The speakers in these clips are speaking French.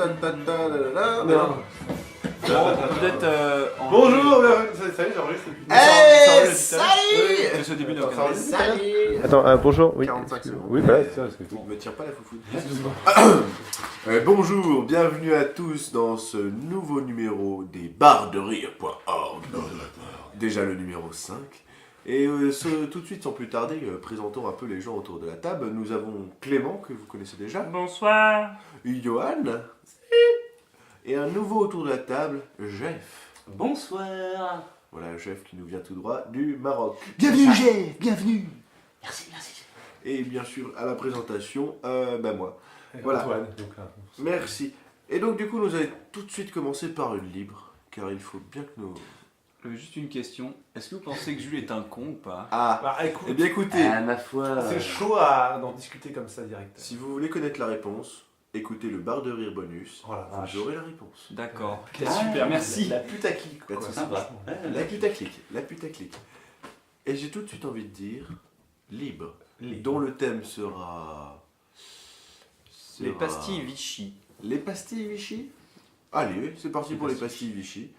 Non. Peut-être Bonjour, salut, j'enregistre. Hey, salut. C'est au début de Salut. Attends, bonjour, oui. 45 secondes. Oui, bah, c'est vrai, Me tire pas la foufoune. Bonjour, bienvenue à tous dans ce nouveau numéro des barres-de-rire.org. Déjà le numéro 5. Et tout de suite, sans plus tarder, présentons un peu les gens autour de la table. Nous avons Clément, que vous connaissez déjà. Bonsoir. Johan. Et un nouveau autour de la table, Jeff. Bonsoir. Voilà, Jeff qui nous vient tout droit du Maroc. Bienvenue, Jeff. Bienvenue. Merci, merci. Et bien sûr, à la présentation, moi. Voilà. Antoine, donc là. Merci. Et donc du coup, nous allons tout de suite commencer par une libre, car il faut bien que nous... Juste une question. Est-ce que vous pensez que Jules est un con ou pas? Ah, Bah, écoute, eh bien écoutez, Ma foi. c'est chaud d'en discuter comme ça direct. si vous voulez connaître la réponse, écoutez le bar de rire bonus, Oh la vache. vous aurez la réponse. D'accord. Ah, Super, merci. La putaclic, quoi. Pas de soucis. Sympa. La putaclic, la putaclic. Et j'ai tout de suite envie de dire, libre, dont le thème sera... Les pastilles Vichy. Les pastilles Vichy. Allez, c'est parti pour les pastilles Vichy.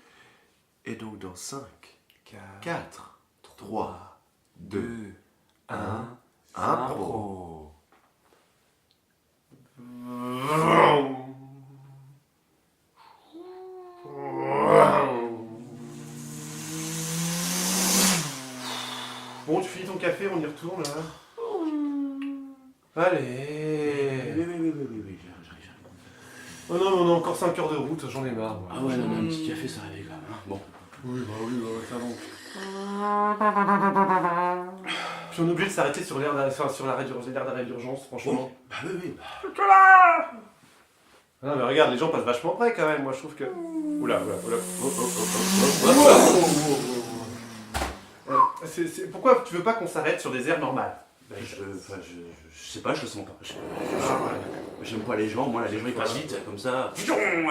Et donc dans 5, 4, 3, 2, 1, impro. Bon, tu finis ton café, on y retourne là. Allez. Oui, j'arrive. Oh non, mais on a encore 5 heures de route, j'en ai marre. moi. Ah ouais, non, mais un petit café, ça réveille quand même. Hein. Bon. Oui, ça donc. Puis on est obligé de s'arrêter sur l'air d'arrêt d'urgence, franchement. Bah oui. Ah non, mais regarde, les gens passent vachement près quand même, moi je trouve que. Oula. Pourquoi tu veux pas qu'on s'arrête sur des aires normales? Je sais pas, je le sens pas. J'aime pas les gens, moi là, les gens ils passent vite, comme ça.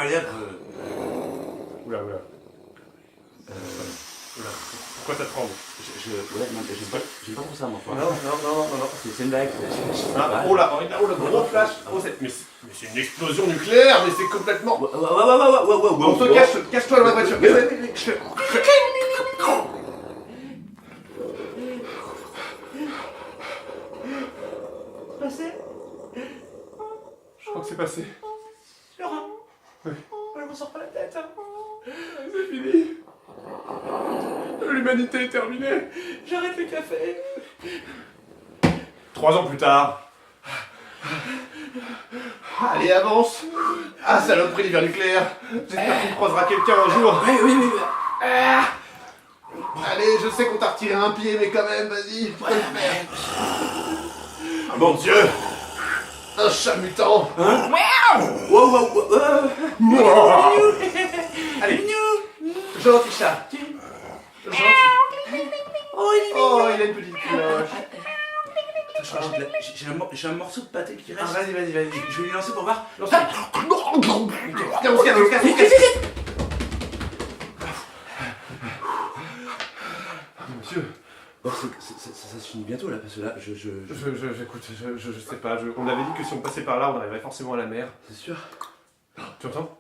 Allez hop. Oula. Pourquoi ça tremble? Ouais, non, j'aime pas trop ça, moi. Non. C'est une blague. Oh là, gros flash. Mais c'est une explosion nucléaire, mais c'est complètement. On se cache-toi dans la voiture. Je crois que c'est passé. Laurent, Oui. je m'en sors pas la tête. C'est fini. L'humanité est terminée. J'arrête le café. 3 ans plus tard. Allez, avance. Ah, saloperie l'hiver nucléaire. J'espère qu'on croisera quelqu'un un jour. Oui. Allez, je sais qu'on t'a retiré un pied, mais quand même, vas-y. Faut le faire. Ah, mon Dieu. Un chat mutant. Hein? Allez. Gentil chat. Gentil. Oh, Il a une petite cloche. j'ai un morceau de pâté qui Ah, reste. vas-y. Je vais lui lancer pour voir. Lance-le. Viens, on se casse. Monsieur. Bon, ça se finit bientôt là, parce que là, J'écoute, je sais pas. On avait dit que si on passait par là, on arriverait forcément à la mer. C'est sûr. Tu entends?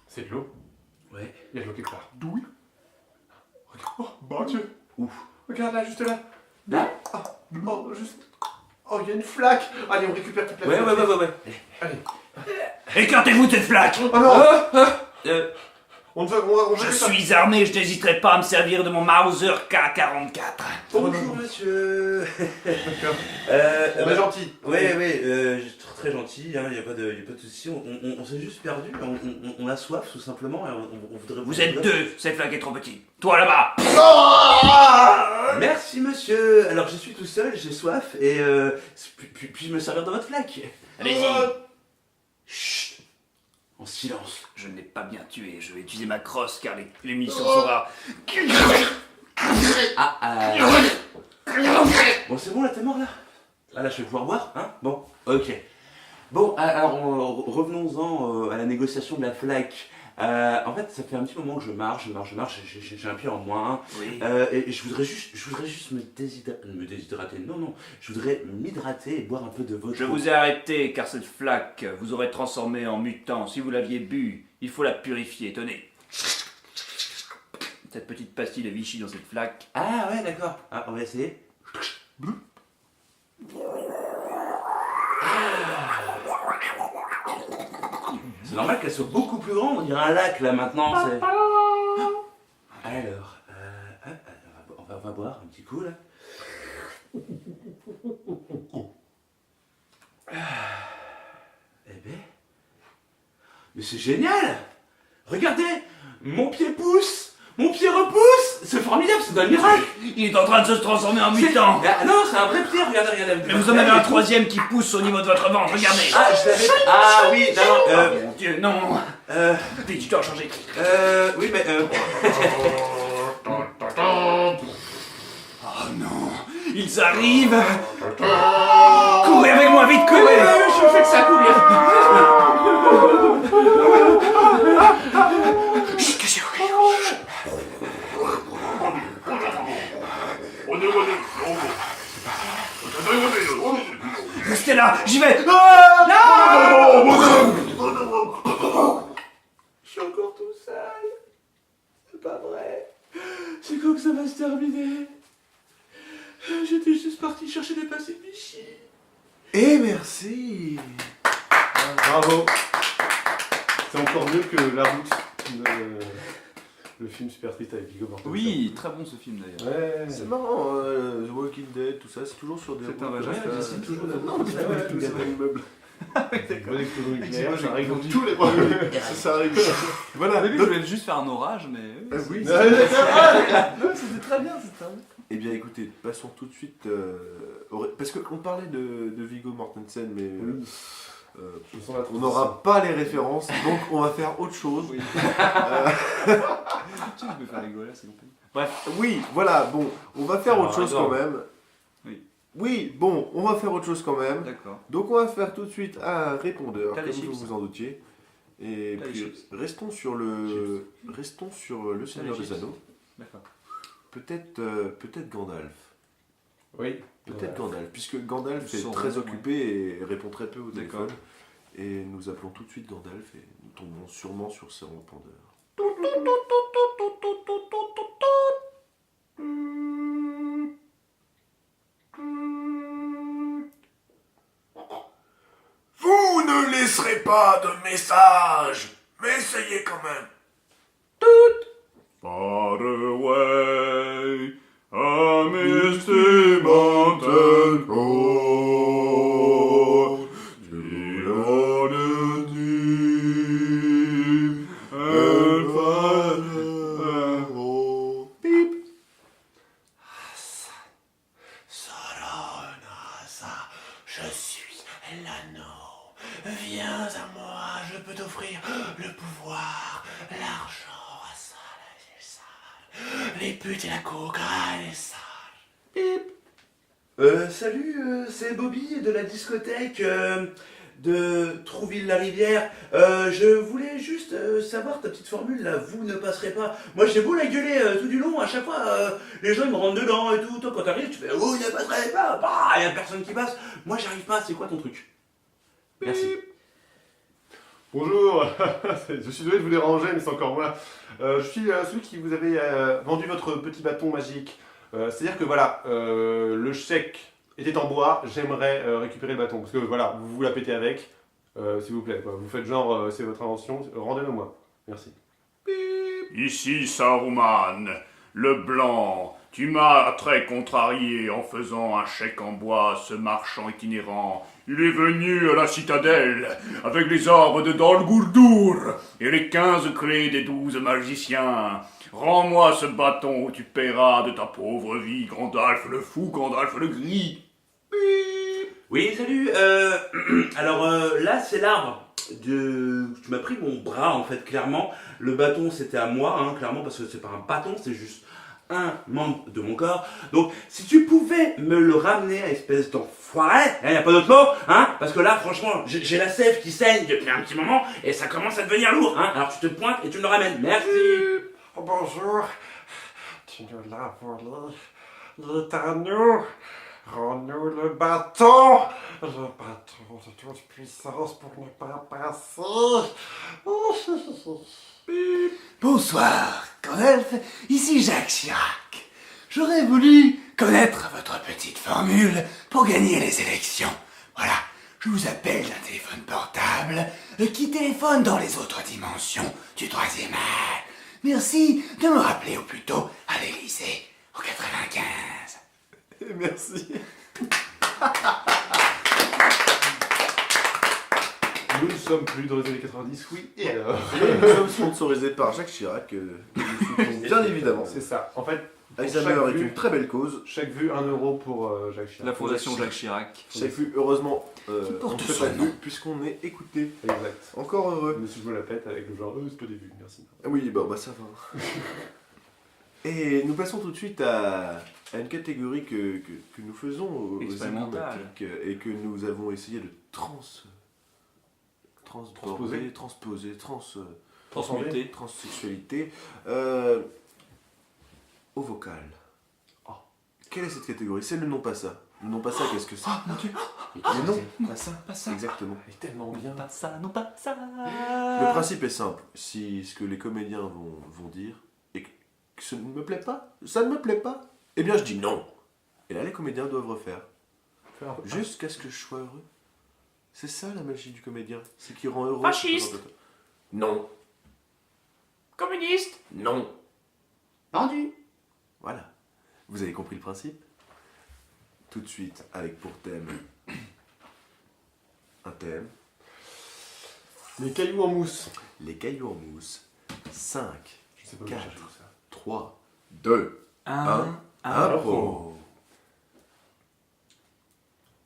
C'est de l'eau. Ouais. Il y a de l'eau quelque part. D'où? Regarde. Oh, mon Dieu. Où? Regarde là, juste là. Là? Oh, juste. Oh, il y a une flaque. Allez, on récupère toute la Ouais. Allez. Écartez-vous de cette flaque! Oh non. On Je suis armé, je n'hésiterai pas à me servir de mon Mauser K44. Bonjour monsieur. D'accord. On Bah, est gentil. très gentil, il n'y a pas de souci. On s'est juste perdu, on a soif tout simplement. Et on voudrait. Vous êtes deux, cette flaque est trop petite. Toi là-bas! Merci monsieur. Alors je suis tout seul, j'ai soif et puis je me servir de votre flaque. Allez-y. Chut. En silence. Je ne l'ai pas bien tué, je vais utiliser ma crosse car l'émission sera... Bon c'est bon là, t'es mort là. Ah là je vais pouvoir boire, hein. Bon, ok. Bon, alors revenons-en à la négociation de la flaque En fait, ça fait un petit moment que je marche, j'ai un pied en moins. Oui. Et je voudrais juste me déshydrater. Non, je voudrais m'hydrater et boire un peu de votre Je eau. vous ai arrêté car cette flaque vous aurait transformé en mutant. Si vous l'aviez bu, il faut la purifier. Tenez. Cette petite pastille de Vichy dans cette flaque. Ah ouais, d'accord. Ah, on va essayer. C'est normal qu'elle soit beaucoup plus grande, on dirait un lac là maintenant. Alors, on va boire un petit coup là. Eh ben, mais c'est génial! Regardez, mon pied pousse, mon pied repousse, c'est formidable, c'est un miracle! Il est en train de se transformer en mutant. Ah non, c'est un vrai pied, regardez. Mais vous en avez un troisième qui pousse au niveau de votre ventre, regardez. Ah, je l'avais. Ah oui, non, Mon Dieu, non. Vite, je dois en changer. oui, mais Oh non, ils arrivent. Courez avec moi, vite, courez. je fais que ça courir. Chut, cachez-vous. Restez là, j'y vais. Je suis encore tout seul. C'est pas vrai. C'est quand que ça va se terminer? J'étais juste parti chercher des passés de Vichy. Et merci. Bravo. C'est encore mieux que La Route, le film super triste avec Viggo Mortensen. Oui, très bon ce film d'ailleurs. Ouais. C'est marrant, The Walking Dead, tout ça, c'est toujours sur des C'est un routes vagin, comme ça. c'est toujours Non, c'est pas du tout, c'est un immeuble. Bonne explosion nucléaire, Moi, ça j'ai règle confondu. tous les problèmes. Ça arrive. Voilà. Au début, je donc- voulais juste faire un orage, mais. Oui, Ouais, c'est- C'était très bien, c'était très bien. Eh bien écoutez, passons tout de suite parce qu'on parlait de Viggo Mortensen, mais Je sens la on n'aura pas les références, donc on va faire autre chose. Oui. Tu peux faire rigoler, c'est compris. Bref, Oui, voilà, bon, on va faire Alors, autre chose attends. quand même. Oui. Oui, bon, on va faire autre chose quand même. d'accord. Donc on va faire tout de suite un répondeur, T'as comme les vous chips. vous en doutiez. Et T'as les puis chips. restons sur le Seigneur les des chips. Anneaux. D'accord. Peut-être Gandalf. Oui. Peut-être Gandalf, puisque Gandalf est Sauron, très ouais. occupé et répond très peu au D'accord. téléphone. Et nous appelons tout de suite Gandalf et nous tombons sûrement sur ses répondeurs. Vous ne laisserez pas de message, mais essayez quand même. Far away, a misty mountain road, beyond the deep and far away. Beep. Saranasa, je suis l'anneau. Viens à moi, je peux t'offrir le pouvoir, l'argent, les putes et la coca et les sages. Salut, c'est Bobby de la discothèque de Trouville-la-Rivière. Je voulais juste savoir ta petite formule là, vous ne passerez pas. Moi j'ai beau la gueuler tout du long, à chaque fois les gens ils me rentrent dedans et tout. Toi quand t'arrives, tu fais vous ne passerez pas. Bah, y a personne qui passe. Moi j'arrive pas, c'est quoi ton truc? Merci. Bonjour, je suis désolé de vous déranger, mais c'est encore moi. Je suis celui qui vous avait vendu votre petit bâton magique. C'est-à-dire que voilà, le chèque était en bois, j'aimerais récupérer le bâton. Parce que voilà, vous la pétez avec, s'il vous plaît. Quoi. Vous faites genre, c'est votre invention, rendez-le moi. Merci. Ici Saruman, le blanc. Tu m'as très contrarié en faisant un chèque en bois, ce marchand itinérant. Il est venu à la citadelle avec les arbres de Dol Guldur et les 15 clés des 12 magiciens. Rends-moi ce bâton ou tu paieras de ta pauvre vie, Gandalf le fou, Gandalf le gris. Oui, salut. Alors là, c'est l'arbre. Tu m'as pris mon bras en fait, clairement. Le bâton, c'était à moi, hein, clairement, parce que c'est pas un bâton, c'est juste un membre de mon corps. Donc, si tu pouvais me le ramener, espèce d'enfoiré, il n'y a pas d'autre mot, hein, parce que là, franchement, j'ai la sève qui saigne depuis un petit moment et ça commence à devenir lourd, hein. Alors, tu te pointes et tu me le ramènes. Merci. Bonjour. Tu nous l'as volé. Il est à nous. Rends-nous le bâton. Le bâton de toute puissance pour ne pas passer. Bonsoir, Gandalf, ici Jacques Chirac. J'aurais voulu connaître votre petite formule pour gagner les élections. Voilà, je vous appelle d'un téléphone portable qui téléphone dans les autres dimensions du troisième âge. Merci de me rappeler au plus tôt à l'Élysée, en 95. Merci. Nous ne sommes plus dans les années 90, oui. Et alors Et nous sommes sponsorisés par Jacques Chirac, que nous soutenons bien évidemment. C'est ça. En fait, pour Alzheimer chaque est vue- une très belle cause. Chaque vue, 1 euro pour Jacques Chirac. La fondation Jacques Chirac. Chaque vue, heureusement, on porte ne fait son pas de nom. vue puisqu'on est écouté. Exact. Encore heureux. Monsieur, je me la pète avec le genre, c'est pas des vues, merci. Ah oui, bah ça va. Et nous passons tout de suite à une catégorie que nous faisons aux Expérimentale. énigmatiques et que nous avons essayé de Transposer. Transmuté. transsexualité au vocal. Oh. Quelle est cette catégorie? C'est le non pas ça. Le non pas ça, qu'est-ce que c'est? Mon Dieu. Le non pas ça. Pas ça. Exactement. Elle est tellement bien. Pas ça, non pas ça. Le principe est simple. Si ce que les comédiens vont dire et que ça ne me plaît pas, ça ne me plaît pas, eh bien je dis non. Et là, les comédiens doivent refaire. Faire un peu- Jusqu'à ce que je sois heureux. C'est ça la magie du comédien. C'est qu'il rend heureux. Fasciste. Non. Communiste. Non. Vendu. Voilà. Vous avez compris le principe? Tout de suite, avec pour thème un thème. Les cailloux en mousse. Les cailloux en mousse. 5, Je sais pas où 4, chercher ça. 3, 2, 1. Impro.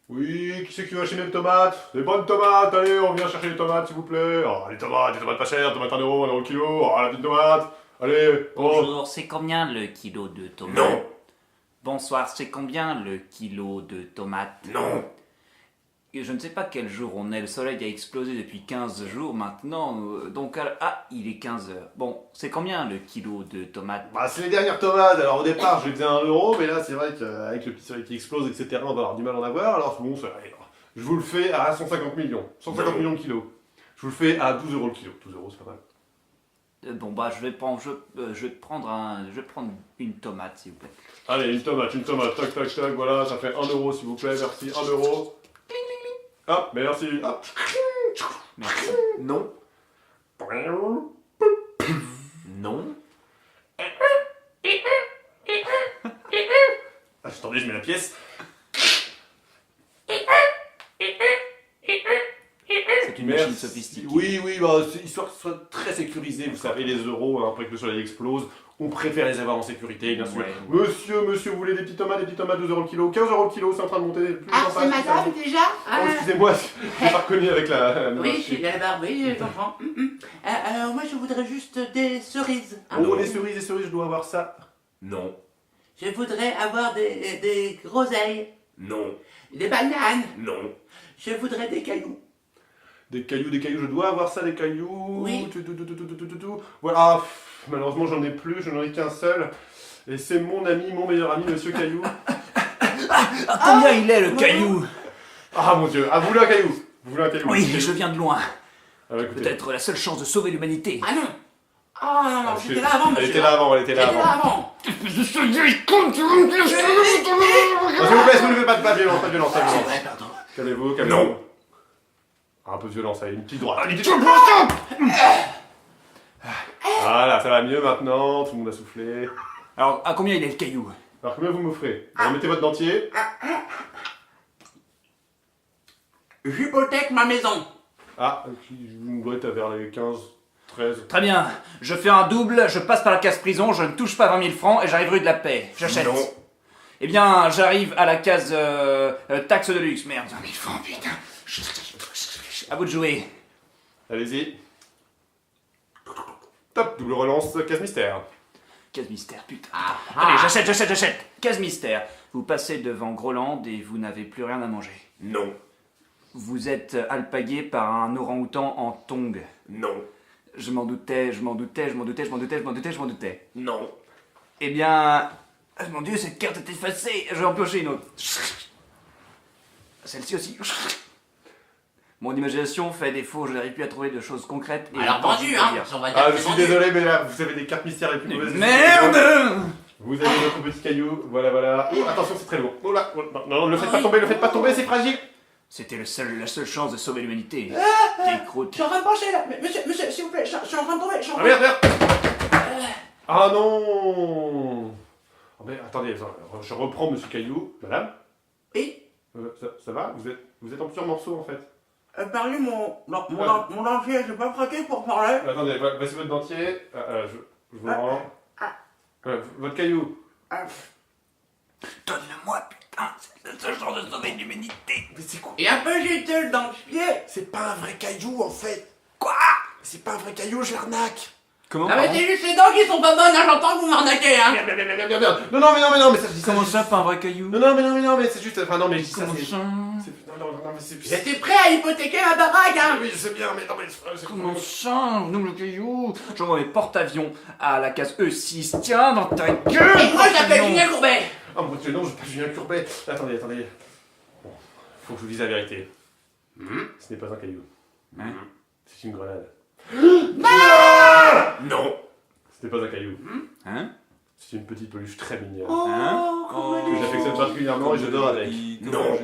Oui, qui c'est qui va acheter mes tomates? Des bonnes tomates, allez, on vient chercher les tomates s'il vous plaît. Oh, les tomates pas chères, tomates 1 euro, 1 euro le kilo. Oh, la petite tomate. Allez, oh. Bonjour, c'est combien le kilo de tomates? Non. Bonsoir, c'est combien le kilo de tomates? Non. Et je ne sais pas quel jour on est, le soleil a explosé depuis 15 jours maintenant, donc il est 15 heures. Bon, c'est combien le kilo de tomates? Bah, c'est les dernières tomates. Alors au départ, je les faisais à 1 euro, mais là, c'est vrai qu'avec le petit soleil qui explose, etc., on va avoir du mal à en avoir. Alors bon, allez, je vous le fais à 150 millions. 150 millions de kilos. Je vous le fais à 12 euros le kilo. 12 euros, c'est pas mal. Bon bah je vais prendre une tomate s'il vous plaît. Allez, une tomate, tac, tac, tac, voilà, ça fait 1 euro s'il vous plaît, merci, 1 euro. Hop, merci, hop. Merci. Non. Non. Ah, attendez, je mets la pièce. C'est une machine Merci. sophistiquée. Oui, oui, bah, c'est histoire que ce soit très sécurisé. Vous savez, les euros, hein, après que le soleil explose, on préfère les avoir en sécurité, bien sûr. Ouais. Monsieur, vous voulez des petites tomates, 12 euros le kilo, 15 euros le kilo, c'est en train de monter. Plus Ah, en c'est face, madame déjà Oh, excusez-moi, je l'ai pas reconnu avec la Oui, chic. j'ai la barbe, oui, je comprends. Alors moi je voudrais juste des cerises. hein. Oh, les cerises, je dois avoir ça. Non. Je voudrais avoir des groseilles, Non. des bananes. Non. Je voudrais des cailloux. Des cailloux, je dois avoir ça, des cailloux. Oui. Tout. Voilà, malheureusement j'en ai plus, je n'en ai qu'un seul. Et c'est mon ami, mon meilleur ami, Monsieur Caillou. Combien il est le caillou? Ah mon Dieu, ah vous voulez un caillou? Vous voulez un caillou? Oui, Caillou. je viens de loin. Ah, bah, écoutez. Peut-être la seule chance de sauver l'humanité. Ah non. Ah non, non, Ah, j'étais là avant, Elle monsieur. était là avant, elle était là J'étais là avant. avant. Ah, s'il vous plaît, s'il vous plaît, pas de violence, pas de violence, pas de violence. Ouais, pardon. Calmez-vous, calmez-vous. Non. Ah, un peu de violence, allez, une petite droite. Voilà, ça va mieux maintenant, tout le monde a soufflé. Alors, à combien il est le caillou? Alors combien vous m'offrez? Alors mettez votre dentier. J'hypothèque ma maison. Ah, vous doit être vers les 15, 13. Très bien, je fais un double, je passe par la case prison, je ne touche pas 20 000 francs et j'arrive rue de la Paix. J'achète. Non. Eh bien, j'arrive à la case taxe de luxe. Merde, 20 000 francs, putain. À vous de jouer. Allez-y. Top, double relance, case mystère. Case mystère, putain. Ah, Allez, j'achète. Case mystère. Vous passez devant Groland et vous n'avez plus rien à manger. Non. Vous êtes alpagué par un orang-outan en tongs. Non. Je m'en doutais. Non. Eh bien... mon Dieu, cette carte est effacée. Je vais en piocher une autre. Celle-ci aussi. Mon imagination fait défaut, je n'arrive plus à trouver de choses concrètes. Et alors vendu, hein. On va dire Ah, que je suis vendu. désolé, mais là, vous avez des cartes mystères les plus mauvaises. Merde! Vous avez votre petit caillou, voilà. Oh, attention, c'est très lourd. Oh là, non, ne le faites pas tomber, c'est fragile. C'était la seule chance de sauver l'humanité. Je Décroute. suis en train de pencher là. Mais monsieur, s'il vous plaît, je suis en train de tomber. Ah merde. Ah non. Oh, mais attendez, je reprends monsieur Caillou. Madame, Oui. ça va vous êtes en plusieurs morceaux en fait. Parlez mon dentier, j'ai pas prêté pour parler. Attendez, voici votre dentier. Je vous le rends. Votre caillou. Donne-le-moi, putain. C'est la seule chance de sauver l'humanité. Mais c'est quoi? Et un peu juteux dans le pied. C'est pas un vrai caillou en fait. Quoi? C'est pas un vrai caillou, je l'arnaque. Comment? Ah mais c'est juste les dents qui sont pas bonnes, hein, j'entends que vous m'arnaquez, hein. Bien. Non, mais ça je dis ça. Comment ça, pas un vrai caillou? Non, mais c'est juste. Enfin, non, mais je dis ça. Comment c'est- ça? Non, mais c'est. J'étais prêt à hypothéquer ma baraque, hein. Oui, je sais bien, mais non, mais. Comment ça? Nous le caillou? J'envoie mes porte-avions à la case E6. Tiens, dans ta gueule! Et moi j'appelle porte-avions. Julien Courbet. Oh mon dieu, non, je suis pas Julien Courbet. Attendez. Bon, faut que je vous dise la vérité. Ce n'est pas un caillou. Hein? C'est une grenade. Non. Ce n'est pas un caillou. Hein? C'est une petite peluche très mignonne. Hein? Que j'affectionne particulièrement et je dors avec. Non.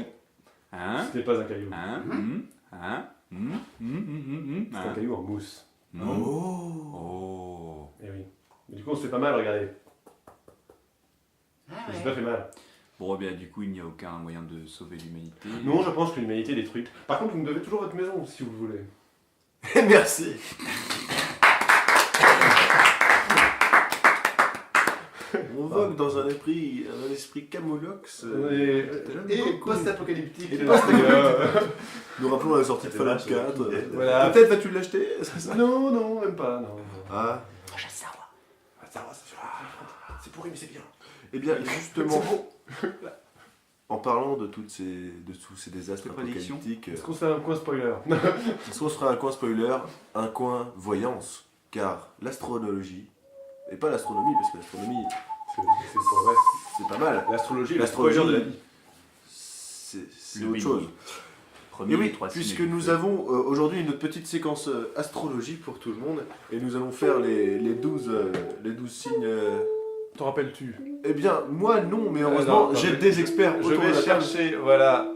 Hein? Ce n'est pas un caillou. Hein? Hein? C'est un caillou en mousse. Oh. Eh oui. Mais du coup, on se fait pas mal, regardez. Ah Je me suis ouais. pas fait mal. Bon, bien, du coup, il n'y a aucun moyen de sauver l'humanité. Non, je pense que l'humanité est détruite. Par contre, vous me devez toujours votre maison, si vous le voulez. Merci. On vogue dans un esprit camoulox. Et post-apocalyptique. Et post-apocalyptique. Nous rappelons la sortie de Fallout 4. Voilà. Peut-être vas-tu l'acheter, c'est ça? Non, même pas, non. Ah. C'est pourri, mais c'est bien. Eh bien, justement, en parlant de tous ces désastres Tes prédictions. apocalyptiques, Est-ce qu'on se fait un coin spoiler? est-ce qu'on se fera un coin spoiler, un coin voyance? Car l'astrologie, et pas l'astronomie, parce que l'astronomie, C'est pour vrai. c'est pas mal. L'astrologie, L'astrologie, spoiler de la vie. C'est Le autre Big chose. Bang. Premier Et des oui, trois puisque signes. nous avons aujourd'hui une petite séquence astrologie pour tout le monde, et nous allons faire les 12 signes. T'en rappelles-tu? Eh bien, moi non, mais heureusement, non, j'ai je- des experts Je autour de vais la table. chercher, voilà,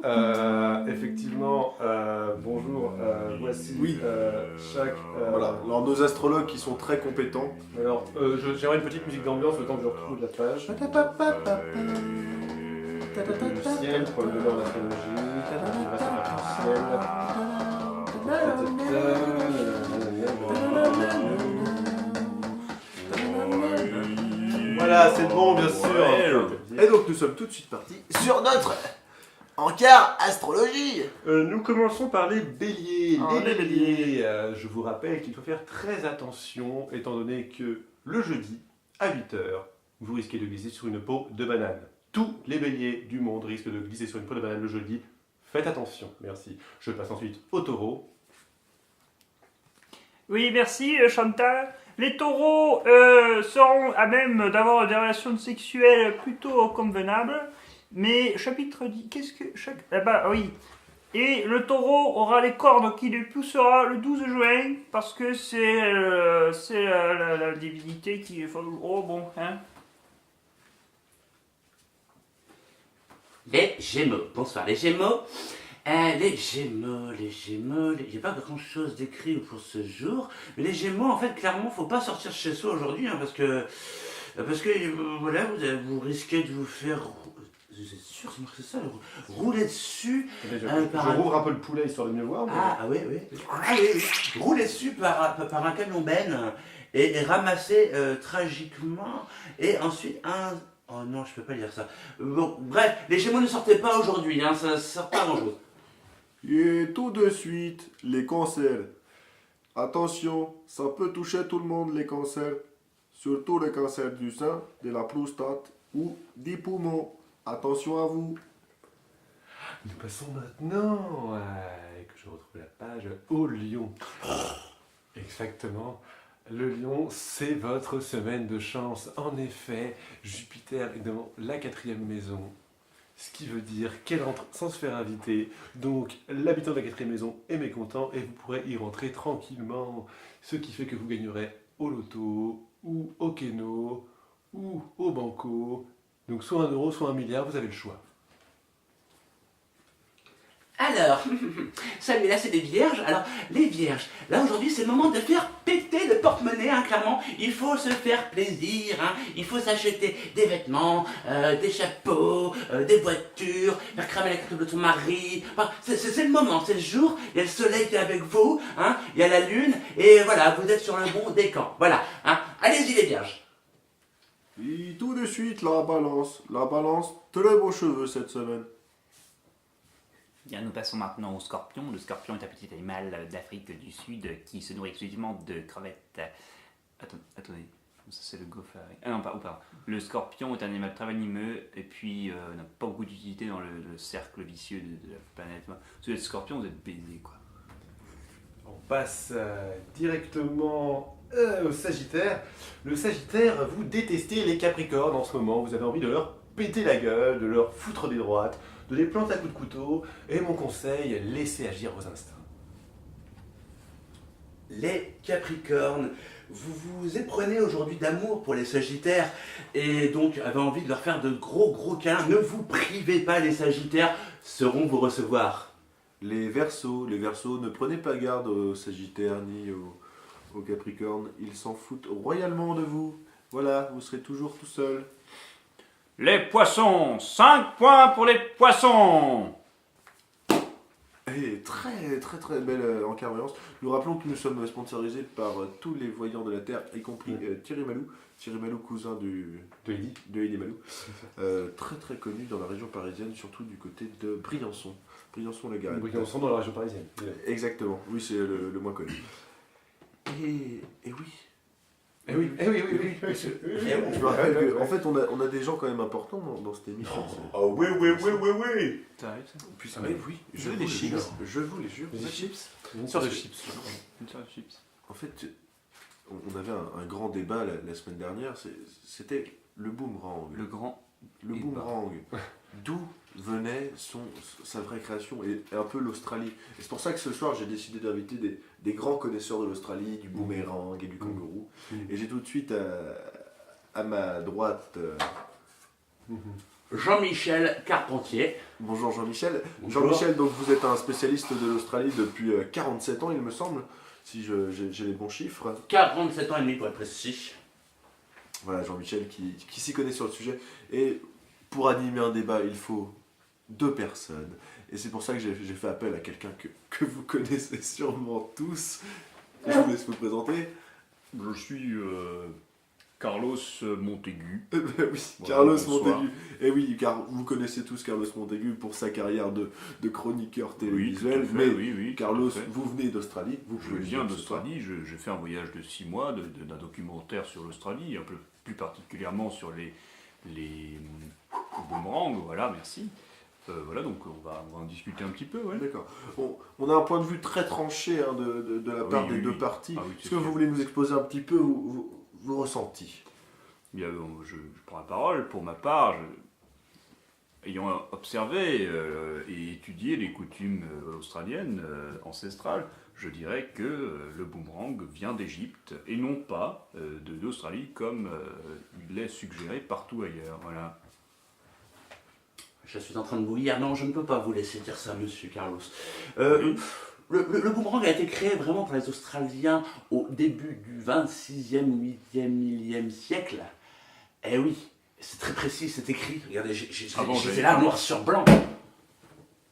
effectivement, bonjour, voici Oui. chaque... Voilà, alors nos astrologues qui sont très compétents. Alors, j'aimerais une petite musique d'ambiance le temps que je retrouve la page. Le ciel, problème de l'heure d'astrologie, il reste artificiel. Voilà, c'est bon, bien sûr. Et donc nous sommes tout de suite partis sur notre encart astrologie. Nous commençons par les béliers. Ah, les les béliers. Je vous rappelle qu'il faut faire très attention étant donné que le jeudi, à 8h, vous risquez de glisser sur une peau de banane. Tous les béliers du monde risquent de glisser sur une peau de banane le jeudi. Faites attention, merci. Je passe ensuite au taureau. Oui, merci Chantal. Les taureaux seront à même d'avoir des relations sexuelles plutôt convenables. Mais chapitre 10, qu'est-ce que... Ah bah oui. Et le taureau aura les cornes qui lui poussera le 12 juin parce que c'est la divinité qui... Oh bon, hein. Les Gémeaux. Bonsoir les Gémeaux. Les Gémeaux. Il n'y a pas grand chose d'écrit pour ce jour. Mais les Gémeaux, en fait, clairement, faut pas sortir chez soi aujourd'hui, hein, parce que voilà, vous risquez de vous faire. Vous êtes sûr, c'est marqué ça, rouler dessus. Je rouvre un peu le poulet histoire de mieux voir. mais- Ah oui. Rouler dessus par un camion ben et ramasser tragiquement. Et ensuite un. Oh non, je peux pas lire ça. Bon, bref, les Gémeaux ne sortez pas aujourd'hui, hein, ça sert pas à grand chose. Et tout de suite, les cancers. Attention, ça peut toucher tout le monde, les cancers. surtout le cancer du sein, de la prostate ou des poumons. Attention à vous. Nous passons maintenant, que je retrouve la page, au lion. Exactement. Le lion, c'est votre semaine de chance. En effet, Jupiter est dans la 4e maison. Ce qui veut dire qu'elle entre sans se faire inviter. Donc, l'habitant de la 4e maison est mécontent et vous pourrez y rentrer tranquillement. Ce qui fait que vous gagnerez au loto, ou au keno, ou au banco. Donc, soit 1 euro, soit 1 milliard, vous avez le choix. Alors, celui-là c'est des vierges. Alors, les vierges, là aujourd'hui c'est le moment de faire péter le porte-monnaie, hein, clairement. Il faut se faire plaisir, hein. Il faut s'acheter des vêtements, des chapeaux, des voitures, faire cramer la carte bleue de son mari. Enfin, c'est le moment, c'est le jour, il y a le soleil qui est avec vous, hein, il y a la lune, et voilà, vous êtes sur le bon décan. Voilà, hein. Allez-y les vierges. Et tout de suite, la balance. La balance, très beaux cheveux cette semaine. Bien, nous passons maintenant au scorpion. Le scorpion est un petit animal d'Afrique du Sud qui se nourrit exclusivement de crevettes. Attendez, ça c'est le gopher. Ah non, pardon. Le scorpion est un animal très venimeux et puis n'a pas beaucoup d'utilité dans le cercle vicieux de la planète. Si vous êtes scorpion, vous êtes baisé, quoi. On passe directement au Sagittaire. Le Sagittaire, vous détestez les Capricornes en ce moment. Vous avez envie de leur péter la gueule, de leur foutre des droites, de les planter à coups de couteau. Et mon conseil, laissez agir vos instincts. Les Capricornes, vous vous éprenez aujourd'hui d'amour pour les Sagittaires et donc avez envie de leur faire de gros câlins. Ne vous privez pas, les Sagittaires sauront vous recevoir. Les Verseaux, ne prenez pas garde aux Sagittaires ni aux Capricornes. Ils s'en foutent royalement de vous. Voilà, vous serez toujours tout seul. Les poissons, 5 points pour les poissons. Et très belle encarnaison. Nous rappelons que nous sommes sponsorisés par tous les voyants de la Terre, y compris Thierry Malou. Thierry Malou, cousin de Eddie Malou. Très connu dans la région parisienne, surtout du côté de Briançon. Briançon-le-Garenne. Briançon dans la région parisienne. Exactement, oui, c'est le moins connu. Et oui. Eh oui. Je me rappelle que, en fait, on a des gens quand même importants dans cette émission. Ah oui. T'arrives ça Puis, Ah oui. oui, Je veux des chips. Je vous les jure. Des chips. Une sorte de chips. Une sorte de chips. En fait, on avait un grand débat la semaine dernière, c'était le boomerang. Le grand. Le Et boomerang. D'où venait sa vraie création et un peu l'Australie. Et c'est pour ça que ce soir j'ai décidé d'inviter des grands connaisseurs de l'Australie, du boomerang et du kangourou. Et j'ai tout de suite à ma droite Jean-Michel Carpentier. bonjour Jean-Michel. Bonjour. Jean-Michel, donc vous êtes un spécialiste de l'Australie depuis 47 ans il me semble, si j'ai les bons chiffres. 47 ans et demi pour être précis. Voilà, Jean-Michel qui s'y connaît sur le sujet. Et pour animer un débat, il faut 2 personnes. Et c'est pour ça que j'ai fait appel à quelqu'un que vous connaissez sûrement tous. Je vous laisse vous présenter. Je suis Carlos Montaigu. Oui, Voilà, Carlos bonsoir. Montaigu. Et oui, car vous connaissez tous Carlos Montaigu pour sa carrière de chroniqueur télévisuel. tout à fait, mais oui, Carlos, tout à fait. vous venez d'Australie. Vous Je pouvez viens dire ce soir. d'Australie, j'ai fait un voyage de 6 mois d'un documentaire sur l'Australie, un peu plus particulièrement sur les boomerangs, voilà, merci. Voilà, donc on va en discuter un petit peu, ouais. D'accord. On a un point de vue très tranché hein, de la part des deux parties. Ah oui, c'est Est-ce que vous sûr. voulez nous exposer un petit peu vos ressentis? Bien, je prends la parole. Pour ma part, ayant observé et étudié les coutumes australiennes ancestrales, je dirais que le boomerang vient d'Égypte et non pas d'Australie comme il est suggéré partout ailleurs. Voilà. Je suis en train de bouillir. Non, je ne peux pas vous laisser dire ça, monsieur Carlos. Oui. Le boomerang a été créé vraiment par les Australiens au début du 26e, 8e, 1000e siècle. Eh oui, c'est très précis, c'est écrit. Regardez, j'ai Ah bon, fait j'ai- là noir sur blanc.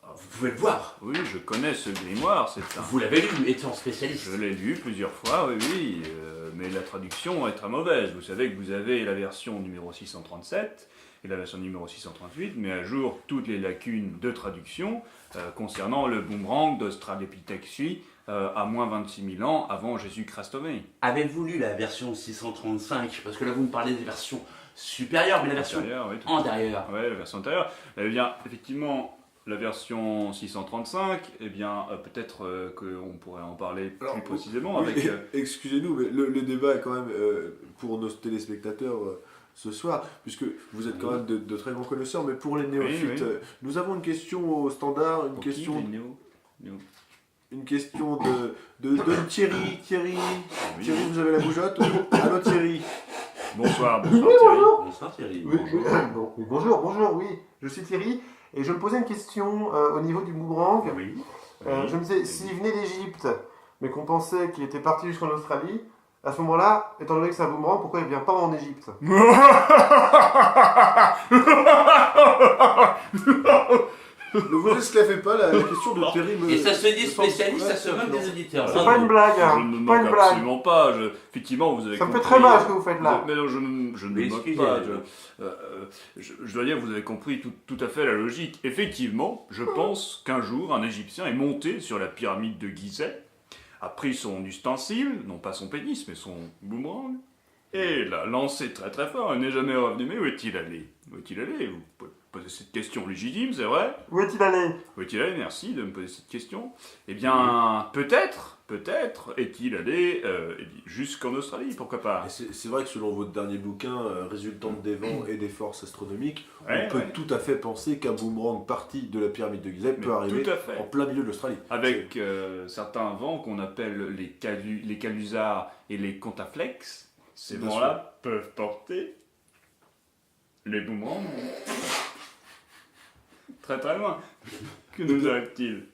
Ah vous pouvez le voir. Oui, je connais ce grimoire, c'est un... Vous l'avez lu, étant spécialiste. Je l'ai lu plusieurs fois, oui, mais la traduction est très mauvaise. Vous savez que vous avez la version numéro 637 et la version numéro 638, mais à jour toutes les lacunes de traduction concernant le boomerang d'Australopithecus à moins 26 000 ans avant Jésus-Christ. Avez-vous lu la version 635? Parce que là, vous me parlez des versions supérieures, mais la version Antérieure, oui, tout antérieure. Oui, la version antérieure. Eh bien, effectivement, la version 635, eh bien, peut-être qu'on pourrait en parler Alors, plus précisément oui, avec... Excusez-nous, mais le débat est quand même pour nos téléspectateurs ce soir, puisque vous êtes quand même de très grands connaisseurs, mais pour les néophytes, Oui. nous avons une question au standard, Pour qui, les néo- une question de Thierry. Thierry, Oui. Thierry, vous avez la bougeotte? Allô Thierry. Bonsoir, Oui, bonsoir Thierry. bonjour. Bonsoir Thierry. Oui, bonjour, oui. Je suis Thierry et je me posais une question au niveau du boomerang. Oui. Je me disais, s'il venait d'Égypte, mais qu'on pensait qu'il était parti jusqu'en Australie, à ce moment-là, étant donné que c'est un boomerang, pourquoi il vient pas en Égypte? Ne vous esclaffez pas, la question de Thierry me... Et ça se dit me semble spécialiste, ça se moque pertinente. des auditeurs. C'est Bravo. pas une blague, Je hein. ne me Pas moque une blague. absolument pas. Effectivement, vous avez Ça me fait compris. très mal ce que vous faites là. Mais non, je ne Mais me moque excusez, pas. Je dois dire, vous avez compris tout à fait la logique. Effectivement, je pense qu'un jour, un Égyptien est monté sur la pyramide de Gizeh, a pris son ustensile, non pas son pénis, mais son boomerang, et l'a lancé très très fort. Il n'est jamais revenu. Mais où est-il allé? Où est-il allé? Vous pouvez poser cette question légitime, c'est vrai. Où est-il allé? Où est-il allé? Merci de me poser cette question. Eh bien, peut-être est-il allé jusqu'en Australie, pourquoi pas. Et c'est vrai que selon votre dernier bouquin, Résultante des vents et des forces astronomiques, Ouais, on peut ouais. tout à fait penser qu'un boomerang parti de la pyramide de Gizeh peut Mais arriver tout à fait. en plein milieu de l'Australie. Avec certains vents qu'on appelle les calusars et les contaflex, ces Bien vents-là peuvent porter les boomerangs très très loin. Que nous arrive-t-il?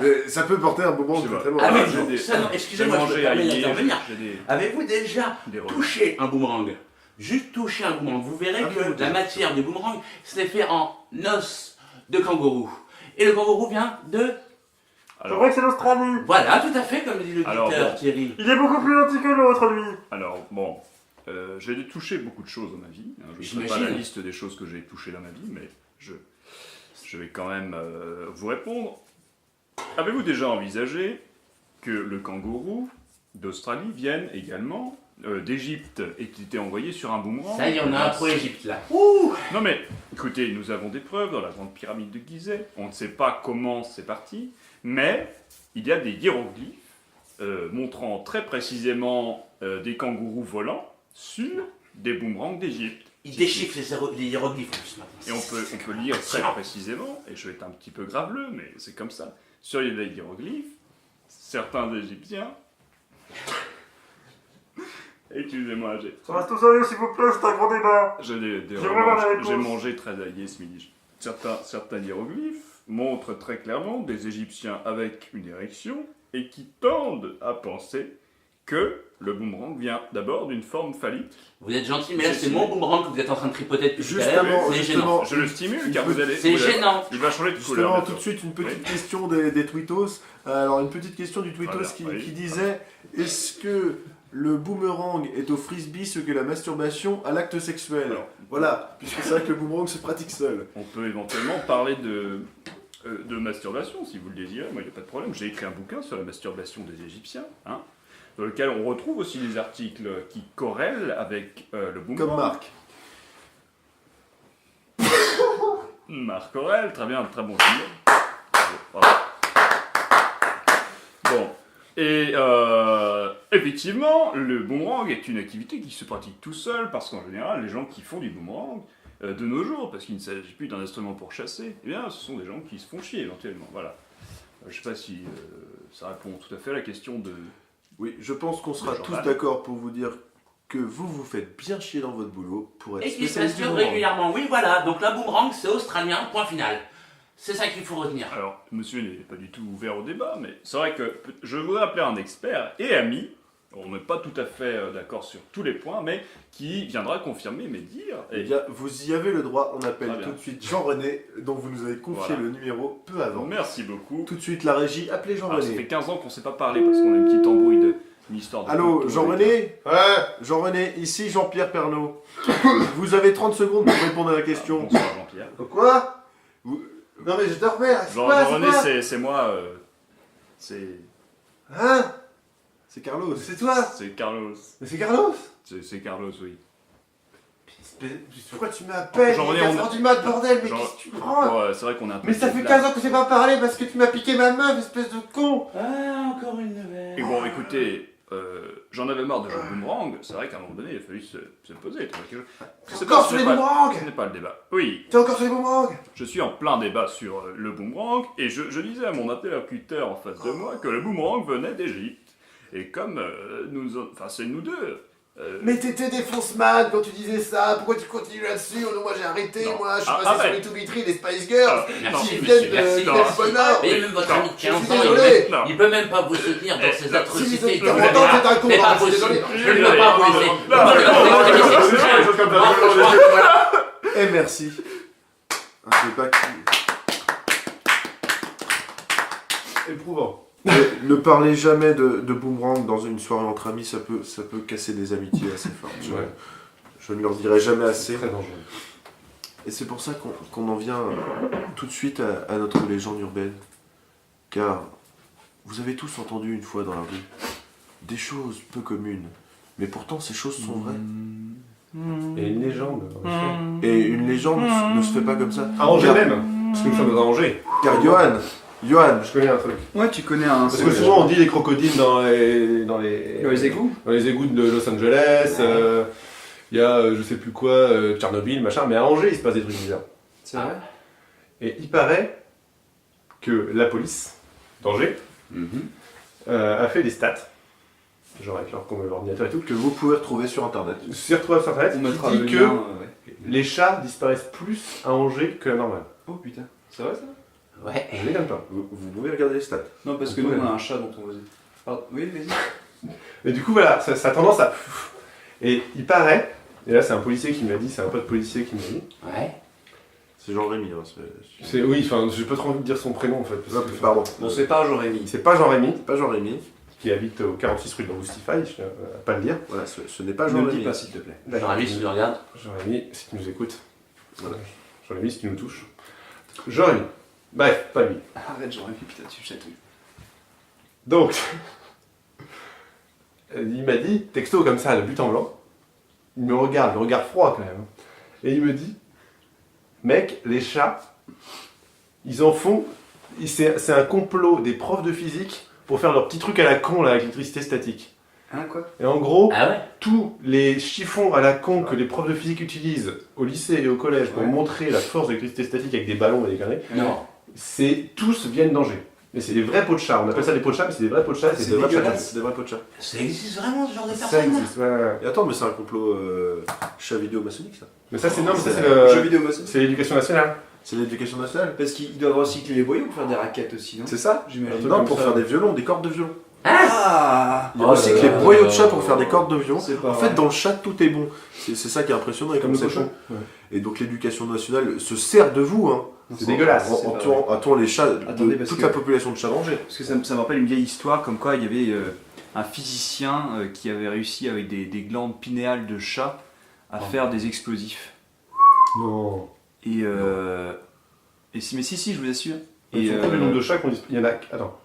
Mais ça peut porter un boomerang Je sais très pas. très loin. Ah, mais J'ai non, des- ça, non, excusez-moi, j'ai je me mangé permets à hier, d'intervenir. j'ai Avez-vous déjà des relais. touché un boomerang? Juste touché un boomerang. Vous verrez Ah, que oui, la matière du boomerang, c'est fait en os de kangourou. Et le kangourou vient de... C'est Alors, vrai que c'est l'Australie. Voilà, tout à fait, comme dit le Alors, dicteur bon. Thierry. Il est beaucoup plus gentil que l'autre, lui. alors, bon, j'ai touché beaucoup de choses dans ma vie. Hein. Je ne fais pas J'imagine. la liste des choses que j'ai touchées dans ma vie, mais je vais quand même vous répondre. Avez-vous déjà envisagé que le kangourou d'Australie vienne également d'Égypte et qu'il était envoyé sur un boomerang? Ça y est, on a un pro-Égypte là. Non mais, écoutez, nous avons des preuves dans la grande pyramide de Gizeh. On ne sait pas comment c'est parti, mais il y a des hiéroglyphes montrant très précisément des kangourous volants sur des boomerangs d'Égypte. Il déchiffre les hiéroglyphes en plus maintenant. Et on peut lire très précisément, et je vais être un petit peu graveleux, mais c'est comme ça. Sur les hiéroglyphes, certains Égyptiens... Excusez-moi, Reste tout sérieux, s'il vous plaît, c'est un gros débat. j'ai mangé très aillé ce midi. Certains hiéroglyphes montrent très clairement des Égyptiens avec une érection et qui tendent à penser que le boomerang vient d'abord d'une forme phallique. Vous êtes gentil, mais là C'est c'est mon boomerang que vous êtes en train de tripoter depuis tout à l'heure. Justement, C'est justement. gênant. Je le stimule car vous allez... C'est vous allez- gênant. Il va changer de couleur. Justement, bientôt. tout de suite, une petite Oui. question des tweetos. Alors, une petite question du tweetos Voilà, qui, oui. qui disait est-ce que le boomerang est au frisbee ce que la masturbation à l'acte sexuel? Alors, Voilà, puisque c'est vrai que le boomerang se pratique seul. on peut éventuellement parler de masturbation si vous le désirez. Moi, il n'y a pas de problème. J'ai écrit un bouquin sur la masturbation des Égyptiens, hein, dans lequel on retrouve aussi des articles qui corrèlent avec le boomerang. Comme Marc. Marc Aurèle, très bien, très bon film. Bravo. Bon, et effectivement, le boomerang est une activité qui se pratique tout seul, parce qu'en général, les gens qui font du boomerang, de nos jours, parce qu'il ne s'agit plus d'un instrument pour chasser, eh bien, ce sont des gens qui se font chier éventuellement, voilà. Je ne sais pas si ça répond tout à fait à la question de... Oui, je pense qu'on sera Le tous journal. d'accord pour vous dire que vous vous faites bien chier dans votre boulot pour être Et qui se spécialiste du masturbe boomerang. régulièrement. Oui, voilà. Donc la boomerang, c'est australien, point final. C'est ça qu'il faut retenir. Alors, monsieur n'est pas du tout ouvert au débat, mais c'est vrai que je voudrais appeler un expert et ami on n'est pas tout à fait d'accord sur tous les points, mais qui viendra confirmer mes dires. Eh bien, vous y avez le droit. On appelle Très bien. tout de suite Jean-René, dont vous nous avez confié Voilà. le numéro peu avant. Merci beaucoup. Tout de suite, la régie, appelez Ah, ça fait Jean-René. 15 ans qu'on ne s'est pas parlé parce qu'on a une petite embrouille une histoire de... Allô, photo Jean-René Ouais. Jean-René, ici Jean-Pierre Pernaut. Vous avez 30 secondes pour répondre à la question. Bonsoir Jean-Pierre. Quoi Vous- Non mais je dormais là, c'est Jean- quoi, Jean-René, quoi c'est moi. C'est Hein C'est Carlos. C'est toi Carlos. Mais c'est Carlos C'est Carlos, oui. Pourquoi tu m'appelles Jean-René, Il est on- 4h du mat, bordel, mais Jean- qu'est-ce que tu prends Ouais, c'est vrai qu'on a un peu... Mais ça de fait blague. 15 ans que c'est pas parlé parce que tu m'as piqué ma meuf, espèce de con. Ah, encore une nouvelle. Et bon, écoutez, j'en avais marre de jouer au boomerang. C'est vrai qu'à un moment donné, il a fallu se poser. T'es encore sur les boomerangs Ce n'est pas le débat. Oui, T'es encore sur les boomerangs je suis en plein débat sur le boomerang et je disais à mon interlocuteur en face de moi que le boomerang venait d'Égypte. Et comme c'est nous deux. Mais t'étais défonce-man quand tu disais ça, pourquoi tu continues là-dessus? Oh non, moi j'ai arrêté, Non. moi je suis Ah, passé sur arrête. les Toubitry, les Spice Girls, Merci, qui monsieur, viennent de merci. ils viennent du Bonheur. Mais même votre ami de 15 suis ans, désolé. il peut même pas vous soutenir dans ces atrocités. Si, que vous 40 avez ans, là. c'est un con, C'est pas je suis possible. désolé. Je ne peux pas vous laisser. Et merci. Je sais pas qui. Éprouvant. Ne parlez jamais de boomerang dans une soirée entre amis, ça peut casser des amitiés assez fortes. Ouais. Je ne leur dirai jamais assez. Très dangereux. Et c'est pour ça qu'on en vient tout de suite à notre légende urbaine. Car vous avez tous entendu une fois dans la rue des choses peu communes. Mais pourtant ces choses sont vraies. Et une légende. Et une légende ne se fait pas comme ça. À Angers Car- même. Parce que nous sommes à Angers. Car Johan, Je connais un truc. Ouais, tu connais un. Parce que souvent on dit les crocodiles dans les égouts. dans les égouts de Los Angeles. Il y a je sais plus quoi, Tchernobyl, machin. Mais à Angers il se passe des trucs bizarres. C'est vrai. Et il paraît que la police d'Angers a fait des stats, genre avec leur ordinateur et tout, que vous pouvez retrouver sur internet. c'est retrouvé sur internet On qui mettra le dit lien. que Ouais. les chats disparaissent plus à Angers que la normale. Oh putain, c'est vrai ça? Ouais. Je déconne pas. Vous pouvez regarder les stats. Non, parce que nous on a un chat dont on va dire. Pardon. Oui, vas-y. Et du coup voilà, ça a tendance à... Et il paraît, et là c'est un policier qui m'a dit, c'est un pote policier qui m'a dit, Ouais. C'est Jean-Rémy. Hein, oui, enfin j'ai pas trop envie de dire son prénom en fait. parce que- Pardon. Bon, c'est pas Jérémy. C'est pas Jean-Rémy, Pas Jean-Rémy. qui habite au 46 rue de l'Angoustify, je tiens à pas le dire. Voilà, ce n'est pas Ne le dis Jean-Rémy. pas s'il te plaît. Jean-Rémy, si tu regardes. Jean-Rémy, si tu nous écoutes. Voilà. Jean-Rémy, si tu nous touches. Jean-Rémy. Bref, pas lui. Arrête Jérémy, putain, tu me chatouilles. Donc, il m'a dit, texto comme ça, de but en blanc, il me regarde, le regard froid quand même, et il me dit, mec, les chats, ils en font, c'est un complot des profs de physique pour faire leur petit truc à la con là, avec l'électricité statique. Hein, quoi? Et en gros, Ah ouais? tous les chiffons à la con que les profs de physique utilisent au lycée et au collège pour Ouais. montrer la force de l'électricité statique avec des ballons et des conneries, Non. tous viennent d'Angers. Mais c'est des vrais pots de chat, on appelle ça des pots de chat, mais c'est des vrais pots de chat, C'est c'est des vrais pots de chat. dégueulasse. C'est des vrais pots de chat. Ça existe vraiment ce genre de Ça personne? existe, ouais, ouais. Et attends, mais c'est un complot chat vidéo maçonnique ça. Mais ça c'est non, mais ça C'est c'est Jeux vidéo maçon. c'est l'éducation nationale. C'est l'éducation nationale. Parce qu'ils doivent recycler les boyaux pour faire des raquettes aussi, non? C'est ça J'imagine. Non, comme pour ça. faire des violons, des cordes de violon. Ah! Ils recyclent les là boyaux là de chat pour là faire des là. cordes de violon. C'est pas En fait, vrai. dans le chat, tout est bon. C'est ça qui est impressionnant et Comme comme le c'est cochon. bon. Et donc l'éducation nationale se sert de vous, hein. C'est dégueulasse. c'est En pas tuant les chats, Attendez, parce toute que- la population de chats d'Angers. Parce que ça me rappelle une vieille histoire comme quoi il y avait un physicien qui avait réussi avec des glandes pinéales de chat à faire des explosifs. Non. Mais si, je vous assure. Et le nombre de chats qu'on dit. Il y en a. Attends.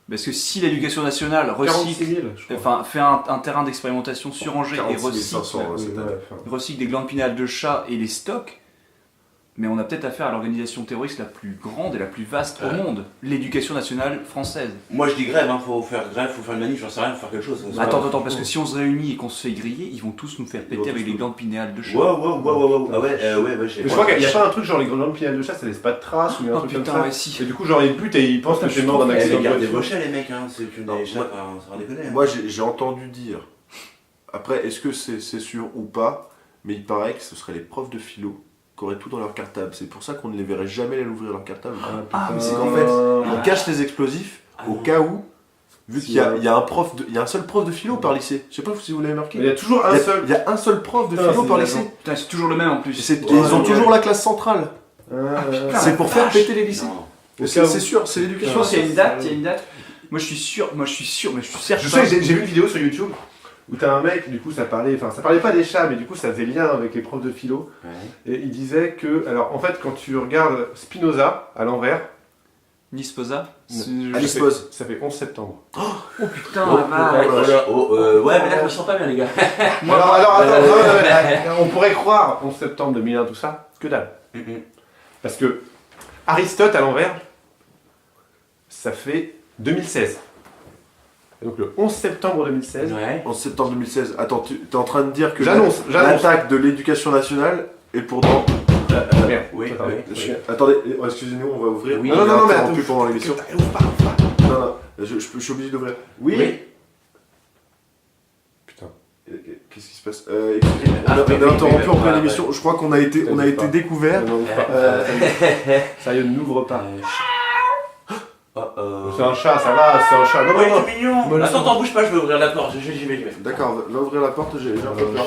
Parce que si l'éducation nationale 46 recycle, 000, je crois. enfin fait un terrain d'expérimentation sur Angers et 46 500, recycle, hein, Oui, cette ouais, année. enfin. recycle des glandes pinéales de chat et les stocks, mais on a peut-être affaire à l'organisation terroriste la plus grande et la plus vaste au monde, l'éducation nationale française. Moi je dis grève, hein. Faut faire grève, faut faire une manif, j'en sais rien, faut faire quelque chose. Attends, parce que si on se réunit et qu'on se fait griller, ils vont tous nous faire Ils vont péter tous avec les nous- glandes pinéales de chat. Wow. Ah ouais, j'ai Mais je crois qu'il n'y a pas un truc genre les grandes pinales de chat, ça laisse pas de traces ou un Oh truc comme putain, ça. ouais, si. Et du coup, genre ils butent et ils pensent que Putain, t'es je mort d'un trouve- accident de Gardez vos voiture. chats, les mecs, hein. C'est que Non, des chats, moi- ça va déconner. hein. Moi, j'ai entendu dire. Après, est-ce que c'est sûr ou pas? Mais il paraît que ce seraient les profs de philo qui auraient tout dans leur cartable. C'est pour ça qu'on ne les verrait jamais aller ouvrir leur cartable. Ah, mais c'est qu'en fait, on cache les explosifs au cas où, Vu qu'il y a, il y a un seul prof de philo par lycée. Je sais pas si vous l'avez marqué. Il y a toujours un seul. Il y a un seul prof de Putain, philo c'est par la lycée. Putain, c'est toujours le même en plus. Ils ont toujours la classe centrale. C'est pour faire péter les lycées. Non. C'est sûr, c'est Je l'éducation. pense qu'il y a une date, il y a une date. Moi je suis sûr, mais je suis certain. Je sais, j'ai vu une vidéo sur YouTube où t'as un mec, du coup ça parlait pas des chats, mais du coup ça faisait lien avec les profs de philo. Ouais. Et il disait que, alors en fait quand tu regardes Spinoza à l'envers, Nisposa. Alice Pose. ça fait 11 septembre. Oh putain, Oh, la vache. ouais, mais là je me sens pas bien, les gars. Alors attends, non, on pourrait croire 11 septembre 2001 tout ça, que dalle. Parce que Aristote à l'envers, ça fait 2016. Et donc le 11 septembre 2016. Ouais. En septembre 2016. Attends, tu es en train de dire que J'annonce. l'attaque de l'éducation nationale est pour dans... Merde. Oui, Attends, oui. Attendez, excusez-nous, on va ouvrir. Oui. On Non, a mais interrompu attends. pendant l'émission. Ouvre pas. Non, non, je suis obligé d'ouvrir. Oui. Putain, qu'est-ce qui se passe Excusez-moi, on a interrompu en pleine émission. Je crois qu'on a été découvert. Non, ouvre pas. Sérieux, n'ouvre pas. C'est un chat, ça va, c'est un chat. Non, Ouais, non, non. c'est mignon. Me Attends, t'en bouge pas, je vais ouvrir la porte. J'y vais. D'accord, va ouvrir la porte, j'ai un peu peur.